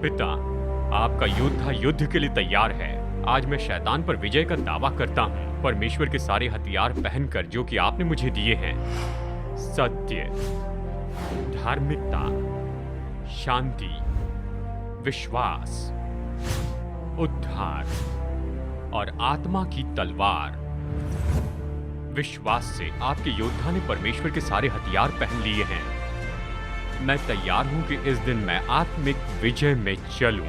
पिता, आपका योद्धा युद्ध के लिए तैयार है। आज मैं शैतान पर विजय का दावा करता हूँ, परमेश्वर के सारे हथियार पहनकर जो कि आपने मुझे दिए हैं। सत्य, धार्मिकता, शांति, विश्वास, उद्धार और आत्मा की तलवार। विश्वास से आपके योद्धा ने परमेश्वर के सारे हथियार पहन लिए हैं। मैं तैयार हूं कि इस दिन मैं आत्मिक विजय में चलूं।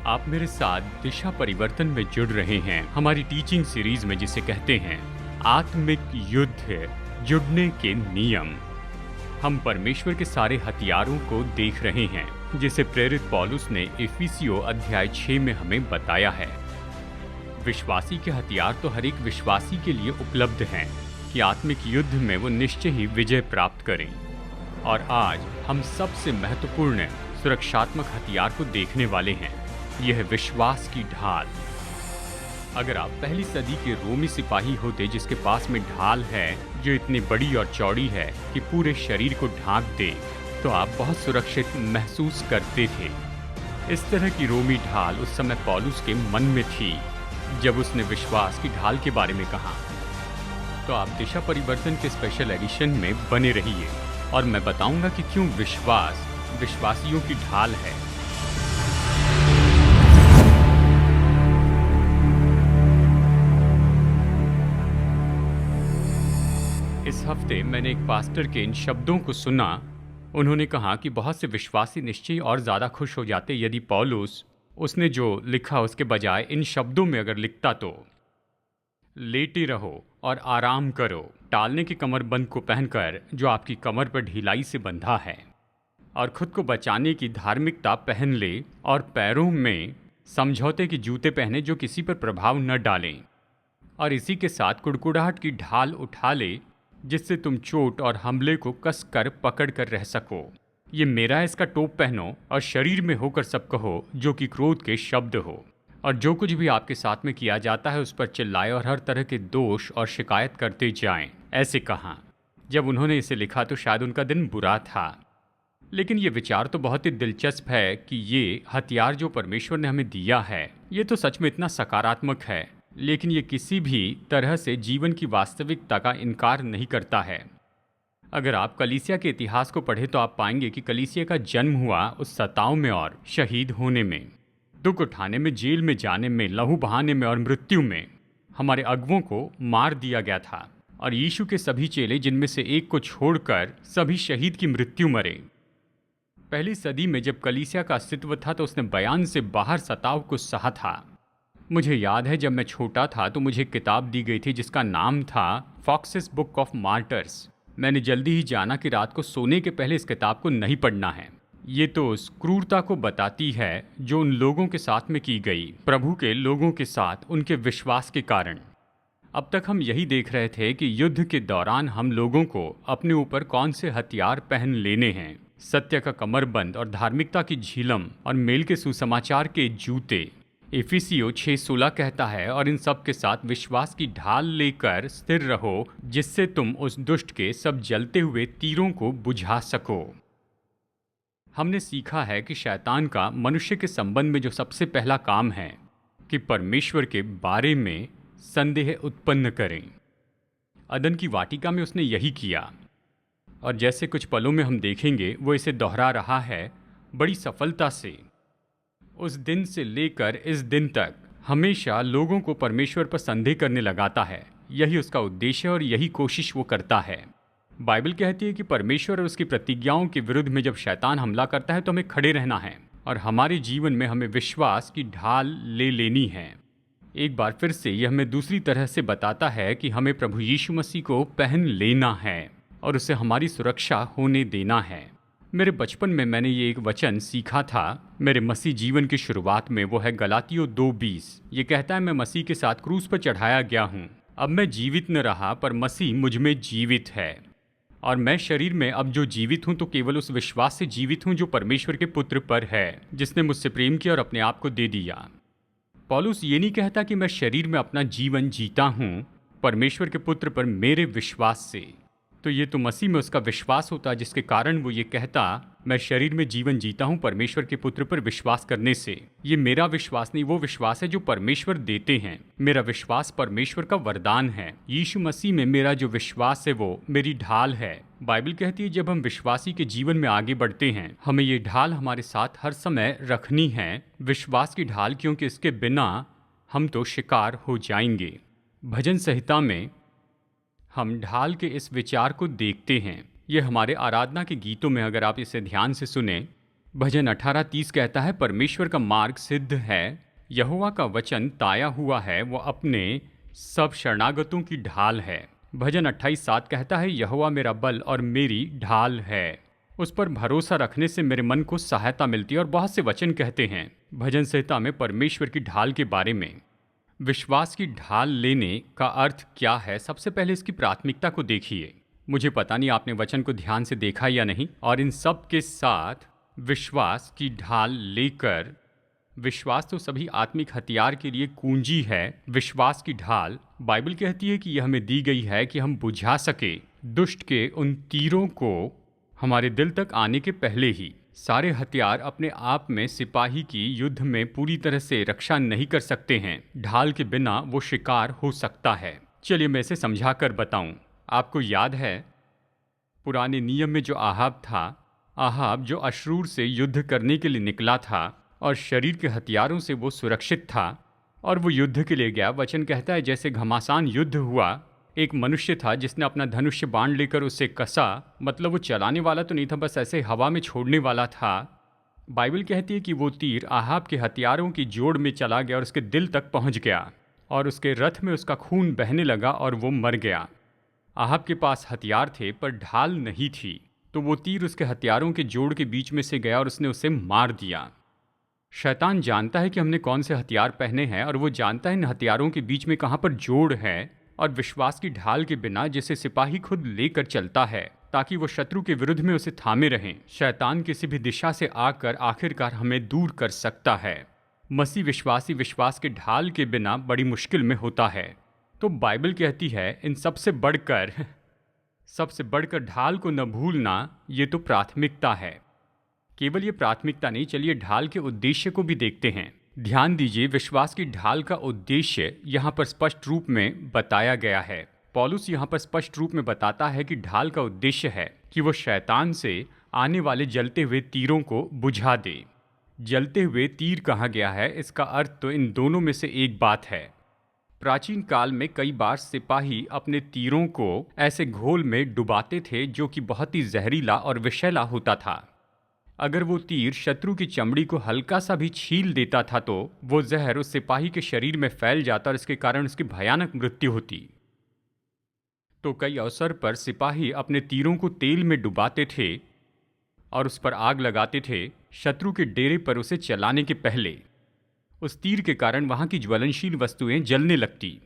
आप मेरे साथ दिशा परिवर्तन में जुड़ रहे हैं, हमारी टीचिंग सीरीज में, जिसे कहते हैं आत्मिक युद्ध, जुड़ने के नियम। हम परमेश्वर के सारे हथियारों को देख रहे हैं, जिसे प्रेरित पौलुस ने इफिसियों अध्याय 6 में हमें बताया है। विश्वासी के हथियार तो हर एक विश्वासी के लिए उपलब्ध हैं कि आत्मिक युद्ध में वो निश्चय ही विजय प्राप्त करें। और आज हम सबसे महत्वपूर्ण सुरक्षात्मक हथियार को देखने वाले हैं। यह है विश्वास की ढाल। अगर आप पहली सदी के रोमी सिपाही होते जिसके पास में ढाल है जो इतनी बड़ी और चौड़ी है कि पूरे शरीर को ढांक दे, तो आप बहुत सुरक्षित महसूस करते थे। इस तरह की रोमी ढाल उस समय पौलुस के मन में थी जब उसने विश्वास की ढाल के बारे में कहा। तो आप दिशा परिवर्तन के स्पेशल एडिशन में बने रहिए और मैं बताऊंगा कि क्यों विश्वास विश्वासियों की ढाल है। इस हफ्ते मैंने एक पास्टर के इन शब्दों को सुना। उन्होंने कहा कि बहुत से विश्वासी निश्चय और ज़्यादा खुश हो जाते यदि पौलुस उसने जो लिखा उसके बजाय इन शब्दों में अगर लिखता तो। लेटे रहो और आराम करो, टालने की कमरबंद को पहनकर जो आपकी कमर पर ढिलाई से बंधा है, और खुद को बचाने की धार्मिकता पहन ले, और पैरों में समझौते के जूते पहने जो किसी पर प्रभाव न डालें, और इसी के साथ कुड़कुड़ाहट की ढाल उठा ले जिससे तुम चोट और हमले को कस कर पकड़ कर रह सको। ये मेरा इसका टोप पहनो और शरीर में होकर सब कहो जो कि क्रोध के शब्द हो, और जो कुछ भी आपके साथ में किया जाता है उस पर चिल्लाए और हर तरह के दोष और शिकायत करते जाएं। ऐसे कहा। जब उन्होंने इसे लिखा तो शायद उनका दिन बुरा था, लेकिन ये विचार तो बहुत ही दिलचस्प है कि ये हथियार जो परमेश्वर ने हमें दिया है ये तो सच में इतना सकारात्मक है, लेकिन ये किसी भी तरह से जीवन की वास्तविकता का इनकार नहीं करता है। अगर आप कलीसिया के इतिहास को पढ़ें तो आप पाएंगे कि कलीसिया का जन्म हुआ उस सताव में और शहीद होने में, दुख उठाने में, जेल में जाने में, लहू बहाने में और मृत्यु में। हमारे अगुओं को मार दिया गया था और यीशु के सभी चेले, जिनमें से एक को छोड़कर सभी शहीद की मृत्यु मरे। पहली सदी में जब कलीसिया का अस्तित्व था तो उसने बयान से बाहर सताव को सहा था। मुझे याद है जब मैं छोटा था तो मुझे एक किताब दी गई थी जिसका नाम था फॉक्सेस बुक ऑफ मार्टर्स। मैंने जल्दी ही जाना कि रात को सोने के पहले इस किताब को नहीं पढ़ना है। ये तो उस क्रूरता को बताती है जो उन लोगों के साथ में की गई, प्रभु के लोगों के साथ, उनके विश्वास के कारण। अब तक हम यही देख रहे थे कि युद्ध के दौरान हम लोगों को अपने ऊपर कौन से हथियार पहन लेने हैं। सत्य का कमरबंद और धार्मिकता की झिलम और मेल के सुसमाचार के जूते। इफिसियों 6:16 कहता है, और इन सब के साथ विश्वास की ढाल लेकर स्थिर रहो जिससे तुम उस दुष्ट के सब जलते हुए तीरों को बुझा सको। हमने सीखा है कि शैतान का मनुष्य के संबंध में जो सबसे पहला काम है कि परमेश्वर के बारे में संदेह उत्पन्न करें। अदन की वाटिका में उसने यही किया, और जैसे कुछ पलों में हम देखेंगे वो इसे दोहरा रहा है बड़ी सफलता से। उस दिन से लेकर इस दिन तक हमेशा लोगों को परमेश्वर पर संदेह करने लगाता है। यही उसका उद्देश्य है और यही कोशिश वो करता है। बाइबल कहती है कि परमेश्वर और उसकी प्रतिज्ञाओं के विरुद्ध में जब शैतान हमला करता है तो हमें खड़े रहना है और हमारे जीवन में हमें विश्वास की ढाल ले लेनी है। एक बार फिर से यह हमें दूसरी तरह से बताता है कि हमें प्रभु यीशु मसीह को पहन लेना है और उसे हमारी सुरक्षा होने देना है। मेरे बचपन में मैंने ये एक वचन सीखा था मेरे मसीह जीवन की शुरुआत में। वो है गलातियों 2:20। ये कहता है, मैं मसीह के साथ क्रूस पर चढ़ाया गया हूँ। अब मैं जीवित न रहा पर मसीह मुझ में जीवित है, और मैं शरीर में अब जो जीवित हूँ तो केवल उस विश्वास से जीवित हूँ जो परमेश्वर के पुत्र पर है, जिसने मुझसे प्रेम किया और अपने आप को दे दिया। पौलुस ये नहीं कहता कि मैं शरीर में अपना जीवन जीता हूँ परमेश्वर के पुत्र पर मेरे विश्वास से। तो ये तो मसीह में उसका विश्वास होता, जिसके कारण वो ये कहता, मैं शरीर में जीवन जीता हूँ परमेश्वर के पुत्र पर विश्वास करने से। ये मेरा विश्वास नहीं, वो विश्वास है जो परमेश्वर देते हैं। मेरा विश्वास परमेश्वर का वरदान है। यीशु मसीह में मेरा जो विश्वास है वो मेरी ढाल है। बाइबल कहती है जब हम विश्वासी के जीवन में आगे बढ़ते हैं, हमें ये ढाल हमारे साथ हर समय रखनी है, विश्वास की ढाल, क्योंकि इसके बिना हम तो शिकार हो जाएंगे। भजन संहिता में हम ढाल के इस विचार को देखते हैं। ये हमारे आराधना के गीतों में, अगर आप इसे ध्यान से सुने, भजन 18:30 कहता है, परमेश्वर का मार्ग सिद्ध है, यहोवा का वचन ताया हुआ है, वो अपने सब शरणागतों की ढाल है। भजन 28:7 कहता है, यहोवा मेरा बल और मेरी ढाल है, उस पर भरोसा रखने से मेरे मन को सहायता मिलती है। और बहुत से वचन कहते हैं भजन संहिता में परमेश्वर की ढाल के बारे में। विश्वास की ढाल लेने का अर्थ क्या है? सबसे पहले इसकी प्राथमिकता को देखिए। मुझे पता नहीं आपने वचन को ध्यान से देखा या नहीं। और इन सब के साथ विश्वास की ढाल लेकर, विश्वास तो सभी आत्मिक हथियार के लिए कुंजी है। विश्वास की ढाल, बाइबल कहती है कि यह हमें दी गई है कि हम बुझा सके दुष्ट के उन तीरों को हमारे दिल तक आने के पहले ही। सारे हथियार अपने आप में सिपाही की युद्ध में पूरी तरह से रक्षा नहीं कर सकते हैं। ढाल के बिना वो शिकार हो सकता है। चलिए मैं इसे समझा कर बताऊं। आपको याद है पुराने नियम में जो आहाब था, आहाब जो अशरूर से युद्ध करने के लिए निकला था और शरीर के हथियारों से वो सुरक्षित था और वो युद्ध के लिए गया। वचन कहता है जैसे घमासान युद्ध हुआ, एक मनुष्य था जिसने अपना धनुष्य बाण लेकर उसे कसा। मतलब वो चलाने वाला तो नहीं था, बस ऐसे हवा में छोड़ने वाला था। बाइबल कहती है कि वो तीर आहाब के हथियारों की जोड़ में चला गया और उसके दिल तक पहुंच गया और उसके रथ में उसका खून बहने लगा और वो मर गया। आहाब के पास हथियार थे पर ढाल नहीं थी, तो वो तीर उसके हथियारों के जोड़ के बीच में से गया और उसने उसे मार दिया। शैतान जानता है कि हमने कौन से हथियार पहने हैं और वो जानता है इन हथियारों के बीच में कहाँ पर जोड़ है। और विश्वास की ढाल के बिना, जिसे सिपाही खुद लेकर चलता है ताकि वो शत्रु के विरुद्ध में उसे थामे रहें, शैतान किसी भी दिशा से आकर आखिरकार हमें दूर कर सकता है। मसीह विश्वासी विश्वास के ढाल के बिना बड़ी मुश्किल में होता है। तो बाइबल कहती है इन सबसे बढ़कर ढाल को न भूलना, ये तो प्राथमिकता है। केवल ये प्राथमिकता नहीं, चलिए ढाल के उद्देश्य को भी देखते हैं। ध्यान दीजिए, विश्वास की ढाल का उद्देश्य यहाँ पर स्पष्ट रूप में बताया गया है। पौलुस यहाँ पर स्पष्ट रूप में बताता है कि ढाल का उद्देश्य है कि वो शैतान से आने वाले जलते हुए तीरों को बुझा दे। जलते हुए तीर कहा गया है, इसका अर्थ तो इन दोनों में से एक बात है। प्राचीन काल में कई बार सिपाही अपने तीरों को ऐसे घोल में डुबाते थे जो कि बहुत ही जहरीला और विषैला होता था। अगर वो तीर शत्रु की चमड़ी को हल्का सा भी छील देता था तो वो जहर उस सिपाही के शरीर में फैल जाता और इसके कारण उसकी भयानक मृत्यु होती। तो कई अवसर पर सिपाही अपने तीरों को तेल में डुबाते थे और उस पर आग लगाते थे शत्रु के डेरे पर उसे चलाने के पहले। उस तीर के कारण वहां की ज्वलनशील वस्तुएं जलने लगती।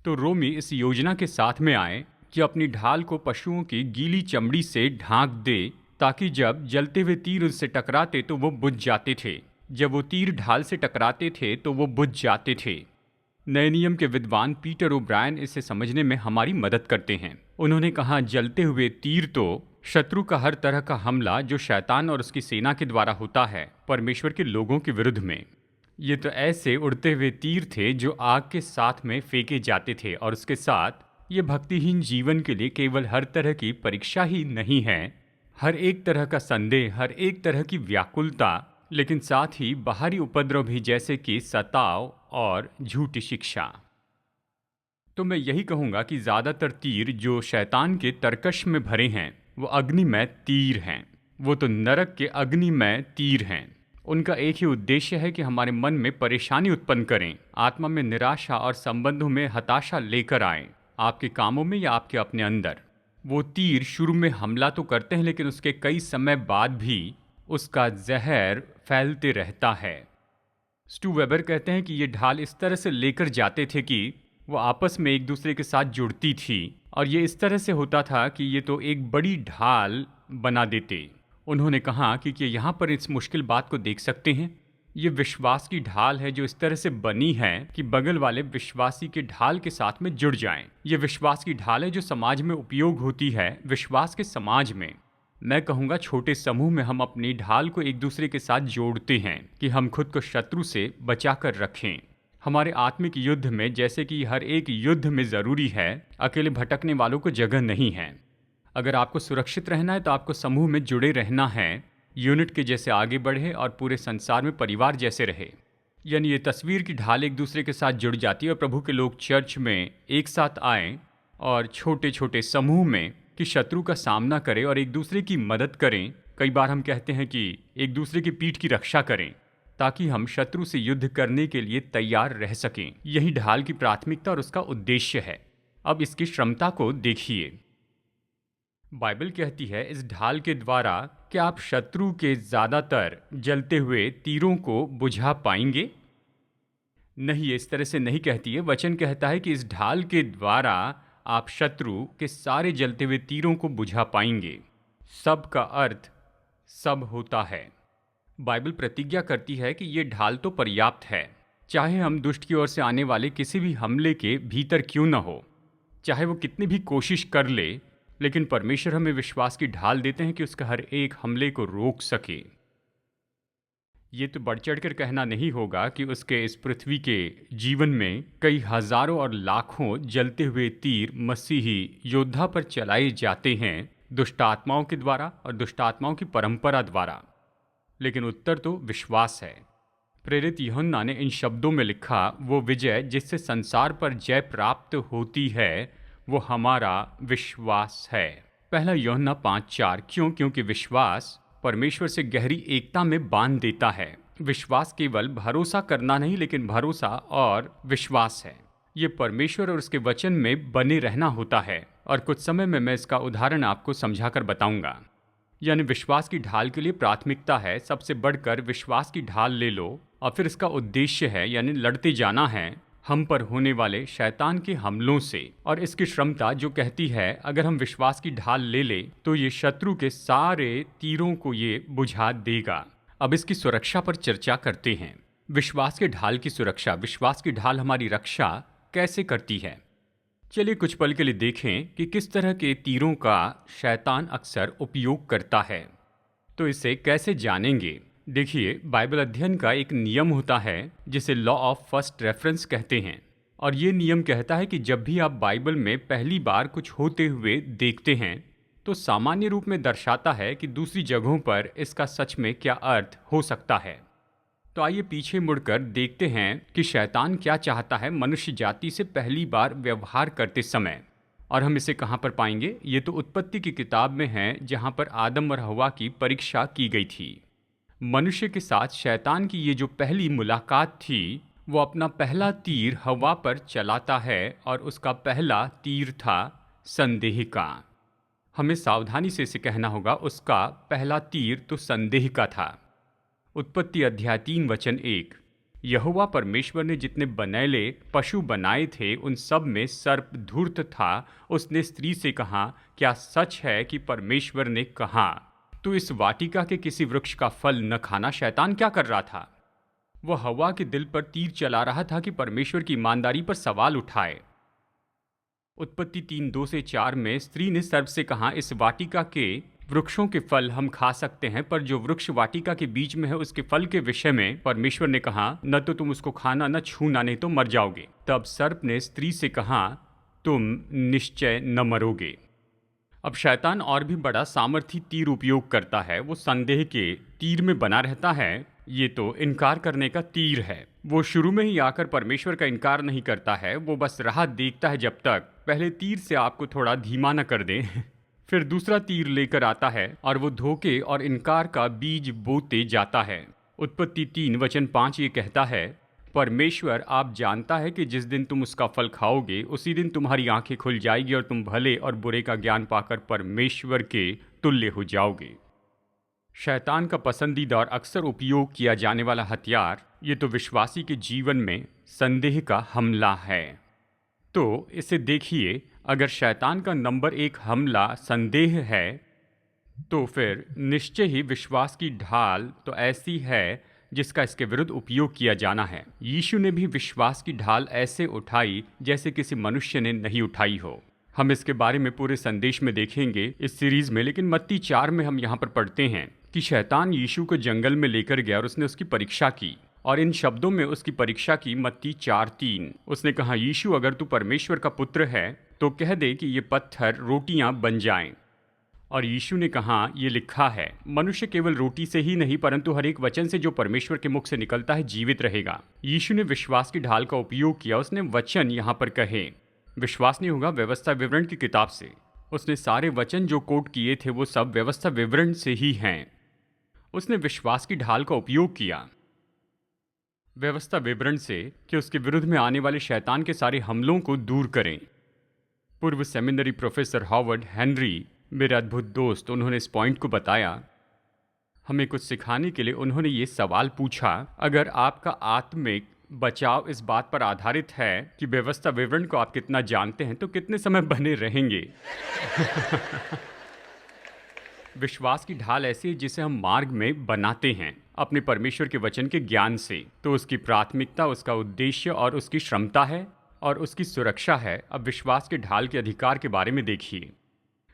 तो रोमी इस योजना के साथ में आए कि अपनी ढाल को पशुओं की गीली चमड़ी से ढांक दे ताकि जब जलते हुए तीर उससे टकराते तो वो बुझ जाते थे। जब वो तीर ढाल से टकराते थे तो वो बुझ जाते थे। नए नियम के विद्वान पीटर ओब्रायन इसे समझने में हमारी मदद करते हैं। उन्होंने कहा, जलते हुए तीर तो शत्रु का हर तरह का हमला जो शैतान और उसकी सेना के द्वारा होता है परमेश्वर के लोगों के विरुद्ध में। ये तो ऐसे उड़ते हुए तीर थे जो आग के साथ में फेंके जाते थे। और उसके साथ ये भक्तिहीन जीवन के लिए केवल हर तरह की परीक्षा ही नहीं है, हर एक तरह का संदेह, हर एक तरह की व्याकुलता, लेकिन साथ ही बाहरी उपद्रव भी, जैसे कि सताव और झूठी शिक्षा। तो मैं यही कहूँगा कि ज़्यादातर तीर जो शैतान के तरकश में भरे हैं वो अग्निमय तीर हैं। वो तो नरक के अग्निमय तीर हैं। उनका एक ही उद्देश्य है कि हमारे मन में परेशानी उत्पन्न करें, आत्मा में निराशा और संबंधों में हताशा लेकर आएं, आपके कामों में या आपके अपने अंदर। वो तीर शुरू में हमला तो करते हैं लेकिन उसके कई समय बाद भी उसका जहर फैलते रहता है। स्टू वेबर कहते हैं कि ये ढाल इस तरह से लेकर जाते थे कि वो आपस में एक दूसरे के साथ जुड़ती थी और ये इस तरह से होता था कि ये तो एक बड़ी ढाल बना देते। उन्होंने कहा कि यहाँ पर इस मुश्किल बात को देख सकते हैं। ये विश्वास की ढाल है जो इस तरह से बनी है कि बगल वाले विश्वासी के ढाल के साथ में जुड़ जाएं। ये विश्वास की ढाल है जो समाज में उपयोग होती है। विश्वास के समाज में, मैं कहूँगा छोटे समूह में, हम अपनी ढाल को एक दूसरे के साथ जोड़ते हैं कि हम खुद को शत्रु से बचा कर रखें। हमारे आत्मिक युद्ध में, जैसे कि हर एक युद्ध में ज़रूरी है, अकेले भटकने वालों को जगह नहीं है। अगर आपको सुरक्षित रहना है तो आपको समूह में जुड़े रहना है, यूनिट के जैसे आगे बढ़े और पूरे संसार में परिवार जैसे रहे। यानी ये तस्वीर की ढाल एक दूसरे के साथ जुड़ जाती है और प्रभु के लोग चर्च में एक साथ आएं और छोटे छोटे समूह में कि शत्रु का सामना करें और एक दूसरे की मदद करें। कई बार हम कहते हैं कि एक दूसरे की पीठ की रक्षा करें, ताकि हम शत्रु से युद्ध करने के लिए तैयार रह सकें। यही ढाल की प्राथमिकता और उसका उद्देश्य है। अब इसकी क्षमता को देखिए। बाइबल कहती है, इस ढाल के द्वारा क्या आप शत्रु के ज़्यादातर जलते हुए तीरों को बुझा पाएंगे? नहीं, ये इस तरह से नहीं कहती है। वचन कहता है कि इस ढाल के द्वारा आप शत्रु के सारे जलते हुए तीरों को बुझा पाएंगे। सब का अर्थ सब होता है। बाइबल प्रतिज्ञा करती है कि ये ढाल तो पर्याप्त है, चाहे हम दुष्ट की ओर से आने वाले किसी भी हमले के भीतर क्यों न हो, चाहे वो कितनी भी कोशिश कर ले, लेकिन परमेश्वर हमें विश्वास की ढाल देते हैं कि उसका हर एक हमले को रोक सके। ये तो बढ़ चढ़ कर कहना नहीं होगा कि उसके इस पृथ्वी के जीवन में कई हजारों और लाखों जलते हुए तीर मसीही योद्धा पर चलाए जाते हैं, दुष्ट आत्माओं के द्वारा और दुष्ट आत्माओं की परंपरा द्वारा। लेकिन उत्तर तो विश्वास है। प्रेरित यूहन्ना ने इन शब्दों में लिखा, वो विजय जिससे संसार पर जय प्राप्त होती है, वो हमारा विश्वास है। पहला यूहन्ना 5:4। क्यों? क्योंकि विश्वास परमेश्वर से गहरी एकता में बांध देता है। विश्वास केवल भरोसा करना नहीं, लेकिन भरोसा और विश्वास है। ये परमेश्वर और उसके वचन में बने रहना होता है। और कुछ समय में मैं इसका उदाहरण आपको समझाकर बताऊंगा। यानी विश्वास की ढाल के लिए प्राथमिकता है, सबसे बढ़कर विश्वास की ढाल ले लो, और फिर इसका उद्देश्य है, यानी लड़ते जाना है हम पर होने वाले शैतान के हमलों से। और इसकी क्षमता जो कहती है, अगर हम विश्वास की ढाल ले ले तो ये शत्रु के सारे तीरों को ये बुझा देगा। अब इसकी सुरक्षा पर चर्चा करते हैं। विश्वास के ढाल की सुरक्षा, विश्वास की ढाल हमारी रक्षा कैसे करती है? चलिए कुछ पल के लिए देखें कि किस तरह के तीरों का शैतान अक्सर उपयोग करता है। तो इसे कैसे जानेंगे? देखिए, बाइबल अध्ययन का एक नियम होता है जिसे लॉ ऑफ फर्स्ट रेफरेंस कहते हैं। और ये नियम कहता है कि जब भी आप बाइबल में पहली बार कुछ होते हुए देखते हैं, तो सामान्य रूप में दर्शाता है कि दूसरी जगहों पर इसका सच में क्या अर्थ हो सकता है। तो आइए पीछे मुड़कर देखते हैं कि शैतान क्या चाहता है मनुष्य जाति से पहली बार व्यवहार करते समय। और हम इसे कहाँ पर पाएंगे? ये तो उत्पत्ति की किताब में है, जहाँ पर आदम और हवा की परीक्षा की गई थी। मनुष्य के साथ शैतान की ये जो पहली मुलाकात थी, वो अपना पहला तीर हवा पर चलाता है और उसका पहला तीर था संदेह का। हमें सावधानी से इसे कहना होगा, उसका पहला तीर तो संदेह का था। उत्पत्ति अध्याय 3 वचन 1। यहोवा परमेश्वर ने जितने बनैले पशु बनाए थे, उन सब में सर्प धूर्त था। उसने स्त्री से कहा, क्या सच है कि परमेश्वर ने कहा, तो इस वाटिका के किसी वृक्ष का फल न खाना? शैतान क्या कर रहा था? वह हवा के दिल पर तीर चला रहा था कि परमेश्वर की ईमानदारी पर सवाल उठाए। उत्पत्ति 3:2-4 में स्त्री ने सर्प से कहा, इस वाटिका के वृक्षों के फल हम खा सकते हैं, पर जो वृक्ष वाटिका के बीच में है उसके फल के विषय में परमेश्वर ने कहा, न तो तुम उसको खाना न छूना, नहीं तो मर जाओगे। तब सर्प ने स्त्री से कहा, तुम निश्चय न मरोगे। अब शैतान और भी बड़ा सामर्थी तीर उपयोग करता है। वो संदेह के तीर में बना रहता है। ये तो इनकार करने का तीर है। वो शुरू में ही आकर परमेश्वर का इनकार नहीं करता है, वो बस राह देखता है जब तक पहले तीर से आपको थोड़ा धीमा न कर दे। फिर दूसरा तीर लेकर आता है और वो धोखे और इनकार का बीज बोते जाता है। उत्पत्ति 3 वचन 5 ये कहता है, परमेश्वर आप जानता है कि जिस दिन तुम उसका फल खाओगे, उसी दिन तुम्हारी आंखें खुल जाएगी और तुम भले और बुरे का ज्ञान पाकर परमेश्वर के तुल्य हो जाओगे। शैतान का पसंदीदा और अक्सर उपयोग किया जाने वाला हथियार, ये तो विश्वासी के जीवन में संदेह का हमला है। तो इसे देखिए, अगर शैतान का नंबर 1 हमला संदेह है, तो फिर निश्चय ही विश्वास की ढाल तो ऐसी है जिसका इसके विरुद्ध उपयोग किया जाना है। यीशु ने भी विश्वास की ढाल ऐसे उठाई जैसे किसी मनुष्य ने नहीं उठाई हो। हम इसके बारे में पूरे संदेश में देखेंगे इस सीरीज में, लेकिन मत्ती 4 में हम यहाँ पर पढ़ते हैं कि शैतान यीशु को जंगल में लेकर गया और उसने उसकी परीक्षा की। और इन शब्दों में उसकी परीक्षा की मत्ती 4:3। उसने कहा, यीशु अगर तू परमेश्वर का पुत्र है तो कह दे कि ये पत्थर रोटियां बन जाएं। और यीशु ने कहा, ये लिखा है, मनुष्य केवल रोटी से ही नहीं परंतु हर एक वचन से जो परमेश्वर के मुख से निकलता है जीवित रहेगा। यीशु ने विश्वास की ढाल का उपयोग किया। उसने वचन यहाँ पर कहे, विश्वास नहीं होगा व्यवस्था विवरण की किताब से। उसने सारे वचन जो कोट किए थे वो सब व्यवस्था विवरण से ही हैं। उसने विश्वास की ढाल का उपयोग किया व्यवस्था विवरण से कि उसके विरुद्ध में आने वाले शैतान के सारे हमलों को दूर करें। पूर्व सेमिनरी प्रोफेसर हॉवर्ड हेनरी, मेरे अद्भुत दोस्त, उन्होंने इस पॉइंट को बताया। हमें कुछ सिखाने के लिए उन्होंने ये सवाल पूछा, अगर आपका आत्मिक बचाव इस बात पर आधारित है कि व्यवस्था विवरण को आप कितना जानते हैं तो कितने समय बने रहेंगे। विश्वास की ढाल ऐसी है जिसे हम मार्ग में बनाते हैं अपने परमेश्वर के वचन के ज्ञान से। तो उसकी प्राथमिकता, उसका उद्देश्य और उसकी क्षमता है और उसकी सुरक्षा है। अब विश्वास के ढाल के अधिकार के बारे में देखिए।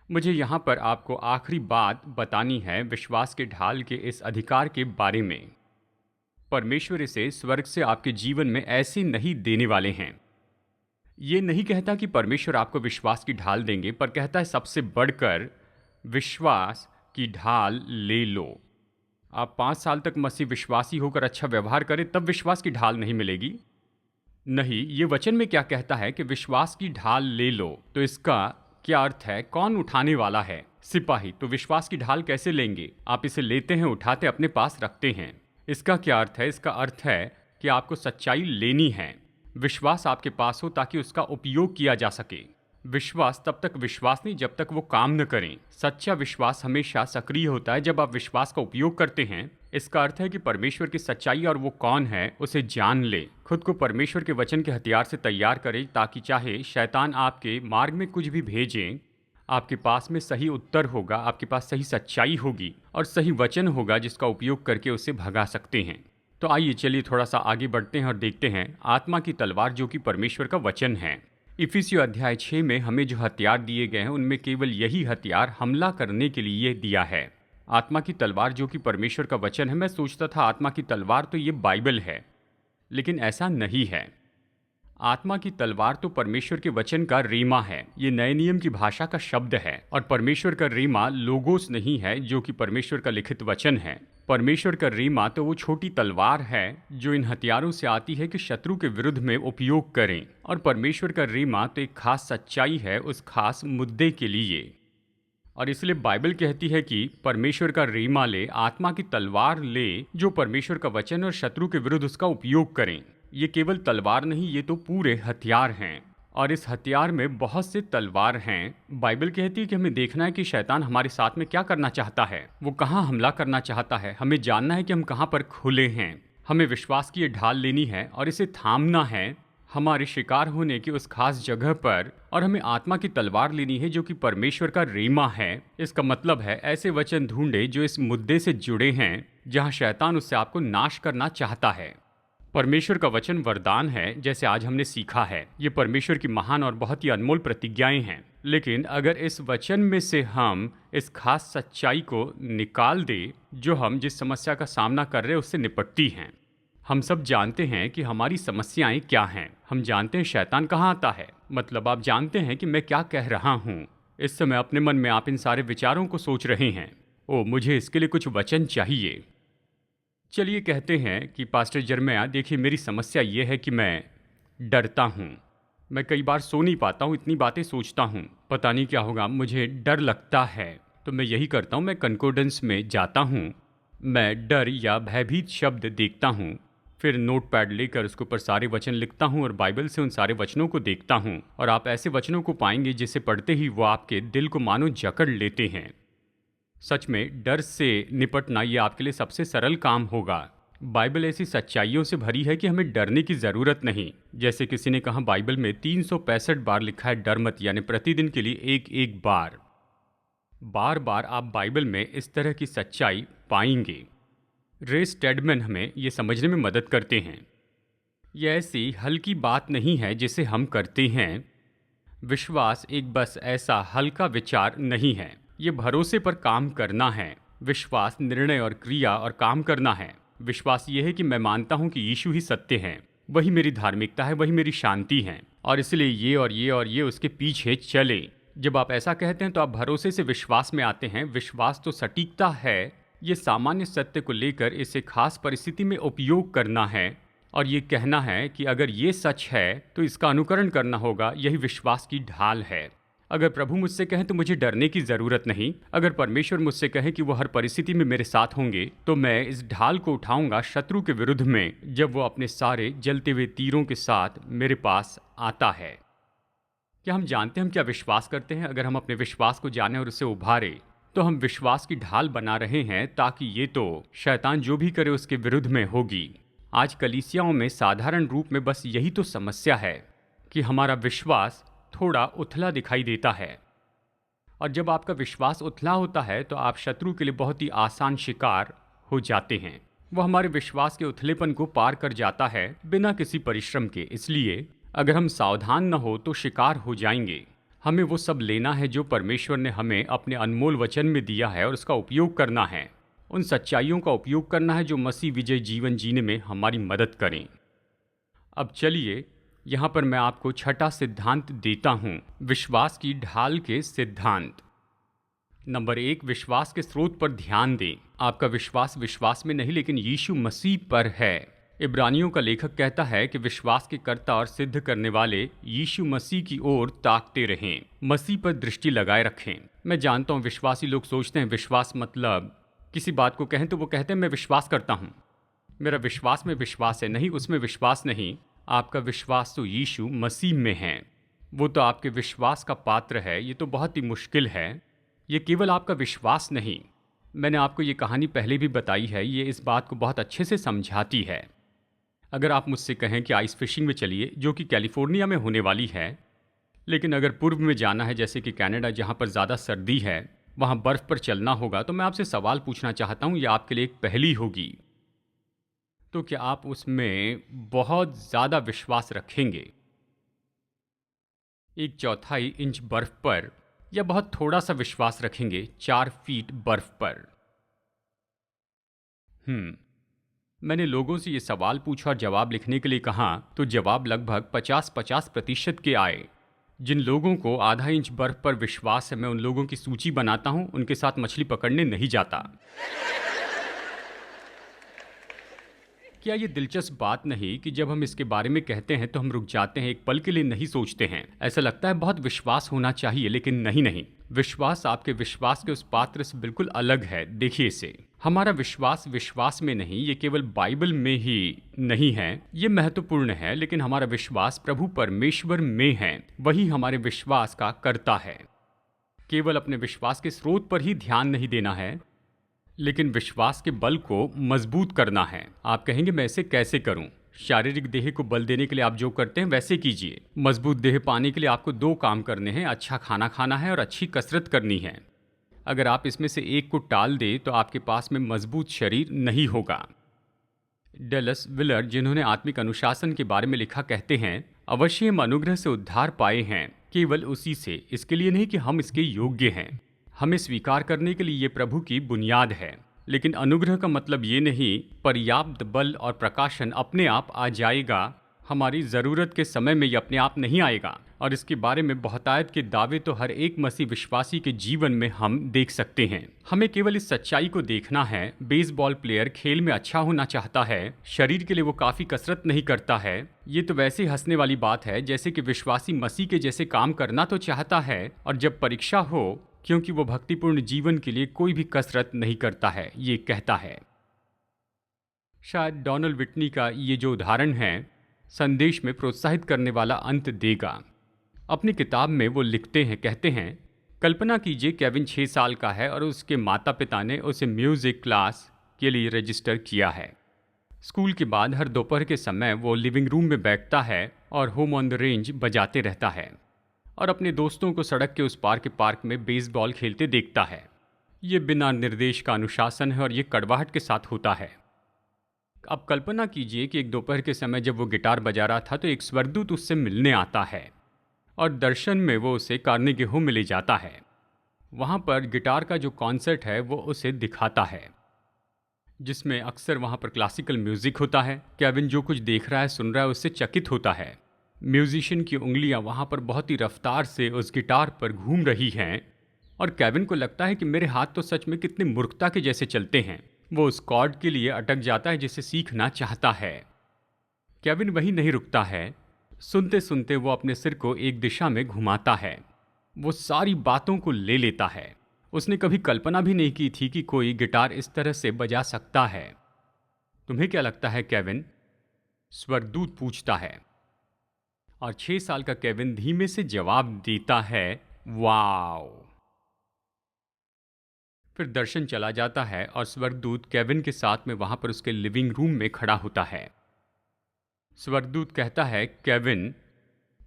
मुझे यहाँ पर आपको आखिरी बात बतानी है विश्वास के ढाल के इस अधिकार के बारे में। परमेश्वर इसे स्वर्ग से आपके जीवन में ऐसे नहीं देने वाले हैं। ये नहीं कहता कि परमेश्वर आपको विश्वास की ढाल देंगे, पर कहता है सबसे बढ़कर विश्वास की ढाल ले लो। आप 5 साल तक मसीह विश्वासी होकर अच्छा व्यवहार करें तब विश्वास की ढाल नहीं मिलेगी। नहीं, ये वचन में क्या कहता है कि विश्वास की ढाल ले लो। तो इसका क्या अर्थ है? कौन उठाने वाला है? सिपाही। तो विश्वास की ढाल कैसे लेंगे? आप इसे लेते हैं, उठाते, अपने पास रखते हैं। इसका क्या अर्थ है? इसका अर्थ है कि आपको सच्चाई लेनी है। विश्वास आपके पास हो ताकि उसका उपयोग किया जा सके। विश्वास तब तक विश्वास नहीं जब तक वो काम न करें। सच्चा विश्वास हमेशा सक्रिय होता है जब आप विश्वास का उपयोग करते हैं। इसका अर्थ है कि परमेश्वर की सच्चाई और वो कौन है उसे जान ले। खुद को परमेश्वर के वचन के हथियार से तैयार करें ताकि चाहे शैतान आपके मार्ग में कुछ भी भेजें, आपके पास में सही उत्तर होगा, आपके पास सही सच्चाई होगी और सही वचन होगा जिसका उपयोग करके उसे भगा सकते हैं। तो आइए चलिए थोड़ा सा आगे बढ़ते हैं और देखते हैं आत्मा की तलवार जो कि परमेश्वर का वचन है। इफिसियों अध्याय 6 में हमें जो हथियार दिए गए हैं उनमें केवल यही हथियार हमला करने के लिए दिया है। आत्मा की तलवार जो कि परमेश्वर का वचन है। मैं सोचता था आत्मा की तलवार तो ये बाइबल है, लेकिन ऐसा नहीं है। आत्मा की तलवार तो परमेश्वर के वचन का रीमा है। ये नए नियम की भाषा का शब्द है और परमेश्वर का रीमा लोगोस नहीं है जो कि परमेश्वर का लिखित वचन है। परमेश्वर का रीमा तो वो छोटी तलवार है जो इन हथियारों से आती है कि शत्रु के विरुद्ध में उपयोग करें। और परमेश्वर का रीमा तो एक खास सच्चाई है उस खास मुद्दे के लिए। और इसलिए बाइबल कहती है कि परमेश्वर का रीमा ले, आत्मा की तलवार ले जो परमेश्वर का वचन और शत्रु के विरुद्ध उसका उपयोग करें। ये केवल तलवार नहीं, ये तो पूरे हथियार हैं और इस हथियार में बहुत से तलवार हैं। बाइबल कहती है कि हमें देखना है कि शैतान हमारे साथ में क्या करना चाहता है, वो कहाँ हमला करना चाहता है। हमें जानना है कि हम कहाँ पर खुले हैं। हमें विश्वास की ये ढाल लेनी है और इसे थामना है हमारे शिकार होने की उस खास जगह पर। और हमें आत्मा की तलवार लेनी है जो कि परमेश्वर का रीमा है। इसका मतलब है ऐसे वचन ढूंढे जो इस मुद्दे से जुड़े हैं जहाँ शैतान उससे आपको नाश करना चाहता है। परमेश्वर का वचन वरदान है, जैसे आज हमने सीखा है। ये परमेश्वर की महान और बहुत ही अनमोल प्रतिज्ञाएं हैं। लेकिन अगर इस वचन में से हम इस खास सच्चाई को निकाल दें जो हम जिस समस्या का सामना कर रहे हैं उससे निपटती हैं। हम सब जानते हैं कि हमारी समस्याएं क्या हैं। हम जानते हैं शैतान कहाँ आता है। मतलब आप जानते हैं कि मैं क्या कह रहा हूँ। इस समय अपने मन में आप इन सारे विचारों को सोच रहे हैं, ओ मुझे इसके लिए कुछ वचन चाहिए। चलिए कहते हैं कि पास्टर जर्मया, देखिए मेरी समस्या ये है कि मैं डरता हूँ। मैं कई बार सो नहीं पाता हूँ, इतनी बातें सोचता हूँ, पता नहीं क्या होगा, मुझे डर लगता है। तो मैं यही करता हूँ, मैं कंकोर्डेंस में जाता हूँ, मैं डर या भयभीत शब्द देखता हूँ, फिर नोट पैड लेकर उसके ऊपर सारे वचन लिखता हूँ और बाइबल से उन सारे वचनों को देखता हूँ। और आप ऐसे वचनों को पाएंगे जिसे पढ़ते ही वो आपके दिल को मानो जकड़ लेते हैं। सच में डर से निपटना ये आपके लिए सबसे सरल काम होगा। बाइबल ऐसी सच्चाइयों से भरी है कि हमें डरने की ज़रूरत नहीं। जैसे किसी ने कहा बाइबल में 365 बार लिखा है डर मत, यानी प्रतिदिन के लिए एक एक बार बार आप बाइबल में इस तरह की सच्चाई पाएंगे। रे स्टेडमैन हमें ये समझने में मदद करते हैं। ये ऐसी हल्की बात नहीं है जिसे हम करते हैं। विश्वास एक बस ऐसा हल्का विचार नहीं है, ये भरोसे पर काम करना है। विश्वास निर्णय और क्रिया और काम करना है। विश्वास ये है कि मैं मानता हूँ कि यीशु ही सत्य है, वही मेरी धार्मिकता है, वही मेरी शांति है, और इसलिए ये और ये और ये उसके पीछे चले। जब आप ऐसा कहते हैं तो आप भरोसे से विश्वास में आते हैं। विश्वास तो सटीकता है, ये सामान्य सत्य को लेकर इसे खास परिस्थिति में उपयोग करना है और ये कहना है कि अगर ये सच है तो इसका अनुकरण करना होगा। यही विश्वास की ढाल है। अगर प्रभु मुझसे कहें तो मुझे डरने की ज़रूरत नहीं। अगर परमेश्वर मुझसे कहे कि वो हर परिस्थिति में मेरे साथ होंगे तो मैं इस ढाल को उठाऊंगा शत्रु के विरुद्ध में, जब वो अपने सारे जलते हुए तीरों के साथ मेरे पास आता है। क्या हम जानते हैं हम क्या विश्वास करते हैं? अगर हम अपने विश्वास को जाने और उसे उभारें तो हम विश्वास की ढाल बना रहे हैं, ताकि ये तो शैतान जो भी करे उसके विरुद्ध में होगी। आज कलीसियाओं में साधारण रूप में बस यही तो समस्या है कि हमारा विश्वास थोड़ा उथला दिखाई देता है, और जब आपका विश्वास उथला होता है तो आप शत्रु के लिए बहुत ही आसान शिकार हो जाते हैं। वो हमारे विश्वास के उथलेपन को पार कर जाता है बिना किसी परिश्रम के। इसलिए अगर हम सावधान न हो तो शिकार हो जाएंगे। हमें वो सब लेना है जो परमेश्वर ने हमें अपने अनमोल वचन में दिया है और उसका उपयोग करना है। उन सच्चाइयों का उपयोग करना है जो मसीह विजय जीवन जीने में हमारी मदद करें। अब चलिए यहाँ पर मैं आपको छठा सिद्धांत देता हूँ, विश्वास की ढाल के सिद्धांत। नंबर 1, विश्वास के स्रोत पर ध्यान दें। आपका विश्वास विश्वास में नहीं लेकिन यीशु मसीह पर है। इब्रानियों का लेखक कहता है कि विश्वास के कर्ता और सिद्ध करने वाले यीशु मसीह की ओर ताकते रहें, मसीह पर दृष्टि लगाए रखें। मैं जानता हूँ विश्वासी लोग सोचते हैं विश्वास मतलब किसी बात को कहें तो वो कहते हैं मैं विश्वास करता हूँ, मेरा विश्वास में विश्वास है। नहीं, उसमें विश्वास नहीं। आपका विश्वास तो यीशु मसीह में है, वो तो आपके विश्वास का पात्र है। ये तो बहुत ही मुश्किल है। ये केवल आपका विश्वास नहीं, मैंने आपको ये कहानी पहले भी बताई है, ये इस बात को बहुत अच्छे से समझाती है। अगर आप मुझसे कहें कि आइस फिशिंग में चलिए, जो कि कैलिफोर्निया में होने वाली है, लेकिन अगर पूर्व में जाना है जैसे कि कनाडा जहाँ पर ज़्यादा सर्दी है, वहाँ बर्फ़ पर चलना होगा, तो मैं आपसे सवाल पूछना चाहता हूँ, ये आपके लिए एक पहेली होगी। तो क्या आप उसमें बहुत ज़्यादा विश्वास रखेंगे 1/4 इंच बर्फ़ पर, या बहुत थोड़ा सा विश्वास रखेंगे 4 फीट बर्फ़ पर? मैंने लोगों से ये सवाल पूछा और जवाब लिखने के लिए कहा तो जवाब लगभग 50-50% के आए। जिन लोगों को आधा इंच बर्फ पर विश्वास है, मैं उन लोगों की सूची बनाता हूं, उनके साथ मछली पकड़ने नहीं जाता। क्या ये दिलचस्प बात नहीं कि जब हम इसके बारे में कहते हैं तो हम रुक जाते हैं, एक पल के लिए नहीं सोचते हैं। ऐसा लगता है बहुत विश्वास होना चाहिए, लेकिन नहीं। विश्वास आपके विश्वास के उस पात्र से बिल्कुल अलग है। देखिए इसे, हमारा विश्वास विश्वास में नहीं, ये केवल बाइबल में ही नहीं है, ये महत्वपूर्ण है, लेकिन हमारा विश्वास प्रभु परमेश्वर में है, वही हमारे विश्वास का कर्ता है। केवल अपने विश्वास के स्रोत पर ही ध्यान नहीं देना है, लेकिन विश्वास के बल को मजबूत करना है। आप कहेंगे मैं इसे कैसे करूं? शारीरिक देह को बल देने के लिए आप जो करते हैं वैसे कीजिए। मजबूत देह पाने के लिए आपको 2 काम करने हैं, अच्छा खाना खाना है और अच्छी कसरत करनी है। अगर आप इसमें से एक को टाल दें तो आपके पास में मजबूत शरीर नहीं होगा। डेलस विलर, जिन्होंने आत्मिक अनुशासन के बारे में लिखा, कहते हैं अवश्य हम अनुग्रह से उद्धार पाए हैं, केवल उसी से, इसके लिए नहीं कि हम इसके योग्य हैं। हमें स्वीकार करने के लिए ये प्रभु की बुनियाद है। लेकिन अनुग्रह का मतलब ये नहीं पर्याप्त बल और प्रकाशन अपने आप आ जाएगा। हमारी ज़रूरत के समय में ये अपने आप नहीं आएगा, और इसके बारे में बहुतायत के दावे तो हर एक मसीह विश्वासी के जीवन में हम देख सकते हैं। हमें केवल इस सच्चाई को देखना है, बेसबॉल प्लेयर खेल में अच्छा होना चाहता है, शरीर के लिए वो काफ़ी कसरत नहीं करता है। ये तो वैसे हंसने वाली बात है जैसे कि विश्वासी मसीह के जैसे काम करना तो चाहता है, और जब परीक्षा हो, क्योंकि वो भक्तिपूर्ण जीवन के लिए कोई भी कसरत नहीं करता है, ये कहता है। शायद डोनाल्ड विटनी का ये जो उदाहरण है संदेश में प्रोत्साहित करने वाला अंत देगा। अपनी किताब में वो लिखते हैं, कहते हैं, कल्पना कीजिए केविन 6 साल का है और उसके माता पिता ने उसे म्यूज़िक क्लास के लिए रजिस्टर किया है। स्कूल के बाद हर दोपहर के समय वो लिविंग रूम में बैठता है और होम ऑन द रेंज बजाते रहता है और अपने दोस्तों को सड़क के उस पार के पार्क में बेसबॉल खेलते देखता है। ये बिना निर्देश का अनुशासन है और ये कड़वाहट के साथ होता है। अब कल्पना कीजिए कि एक दोपहर के समय जब वो गिटार बजा रहा था तो एक स्वर्गदूत उससे मिलने आता है और दर्शन में वो उसे कार्नेगी हॉल में ले जाता है। वहाँ पर गिटार का जो कॉन्सर्ट है वो उसे दिखाता है, जिसमें अक्सर वहाँ पर क्लासिकल म्यूजिक होता है। केविन जो कुछ देख रहा है, सुन रहा है, उससे चकित होता है। म्यूजिशियन की उंगलियाँ वहाँ पर बहुत ही रफ्तार से उस गिटार पर घूम रही हैं और केविन को लगता है कि मेरे हाथ तो सच में कितने मूर्खता के जैसे चलते हैं। वो उस कॉर्ड के लिए अटक जाता है जिसे सीखना चाहता है। केविन वहीं नहीं रुकता है। सुनते सुनते वो अपने सिर को एक दिशा में घुमाता है। वो सारी बातों को ले लेता है। उसने कभी कल्पना भी नहीं की थी कि कोई गिटार इस तरह से बजा सकता है। तुम्हें क्या लगता है केविन? स्वर्गदूत पूछता है। और 6 साल का केविन धीमे से जवाब देता है, वाओ। फिर दर्शन चला जाता है और स्वर्गदूत केविन के साथ में वहां पर उसके लिविंग रूम में खड़ा होता है। स्वर्गदूत कहता है, केविन,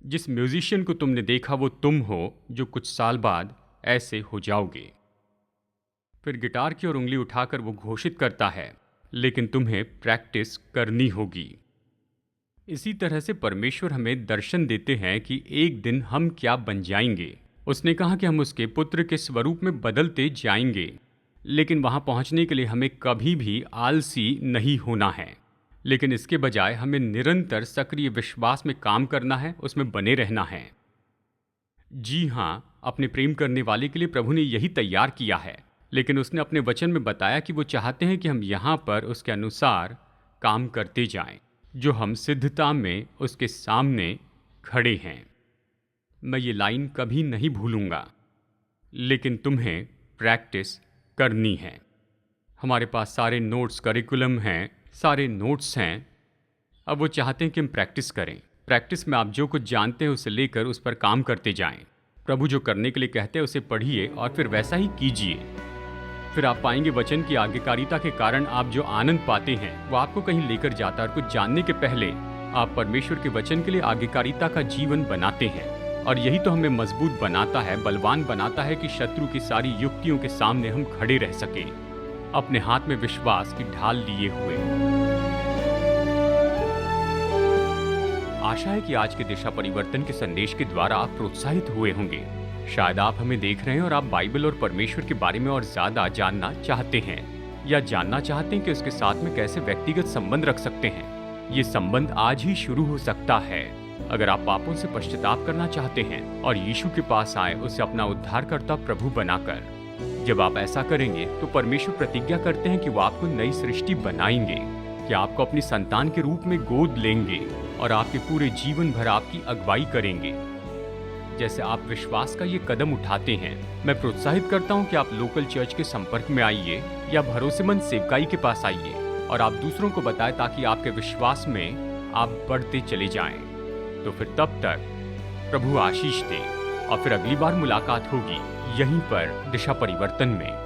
जिस म्यूजिशियन को तुमने देखा वो तुम हो जो कुछ साल बाद ऐसे हो जाओगे। फिर गिटार की ओर उंगली उठाकर वो घोषित करता है, लेकिन तुम्हें प्रैक्टिस करनी होगी। इसी तरह से परमेश्वर हमें दर्शन देते हैं कि एक दिन हम क्या बन जाएंगे। उसने कहा कि हम उसके पुत्र के स्वरूप में बदलते जाएंगे, लेकिन वहां पहुंचने के लिए हमें कभी भी आलसी नहीं होना है। लेकिन इसके बजाय हमें निरंतर सक्रिय विश्वास में काम करना है, उसमें बने रहना है। जी हाँ, अपने प्रेम करने वाले के लिए प्रभु ने यही तैयार किया है, लेकिन उसने अपने वचन में बताया कि वो चाहते हैं कि हम यहाँ पर उसके अनुसार काम करते जाएं, जो हम सिद्धता में उसके सामने खड़े हैं। मैं ये लाइन कभी नहीं भूलूंगा, लेकिन तुम्हें प्रैक्टिस करनी है। हमारे पास सारे नोट्स, करिकुलम हैं, सारे नोट्स हैं। अब वो चाहते हैं कि हम प्रैक्टिस करें। प्रैक्टिस में आप जो कुछ जानते हैं उसे लेकर उस पर काम करते जाएं। प्रभु जो करने के लिए कहते हैं उसे पढ़िए और फिर वैसा ही कीजिए। फिर आप पाएंगे वचन की आज्ञाकारिता के कारण आप जो आनंद पाते हैं वो आपको कहीं लेकर जाता है और कुछ जानने के पहले आप परमेश्वर के वचन के लिए आज्ञाकारिता का जीवन बनाते हैं। और यही तो हमें मजबूत बनाता है, बलवान बनाता है कि शत्रु की सारी युक्तियों के सामने हम खड़े रह सकें, अपने हाथ में विश्वास की ढाल लिए हुए। आशा है कि आज के दिशा परिवर्तन के संदेश के द्वारा आप प्रोत्साहित हुए होंगे। शायद आप हमें देख रहे हैं और आप बाइबल और परमेश्वर के बारे में और ज्यादा जानना चाहते हैं, या जानना चाहते हैं कि उसके साथ में कैसे व्यक्तिगत संबंध रख सकते हैं। ये संबंध आज ही शुरू हो सकता है। अगर आप पापों से पश्चाताप करना चाहते हैं और यीशु के पास आए, उसे अपना उद्धारकर्ता प्रभु बनाकर। जब आप ऐसा करेंगे तो परमेश्वर प्रतिज्ञा करते हैं कि वो आपको नई सृष्टि बनाएंगे, कि आपको अपनी संतान के रूप में गोद लेंगे और आपके पूरे जीवन भर आपकी अगुवाई करेंगे। जैसे आप विश्वास का ये कदम उठाते हैं, मैं प्रोत्साहित करता हूँ कि आप लोकल चर्च के संपर्क में आइए या भरोसेमंद सेवकाई के पास आइए और आप दूसरों को बताएं, ताकि आपके विश्वास में आप बढ़ते चले जाएं। तो फिर तब तक प्रभु आशीष दे और फिर अगली बार मुलाकात होगी यहीं पर दिशा परिवर्तन में।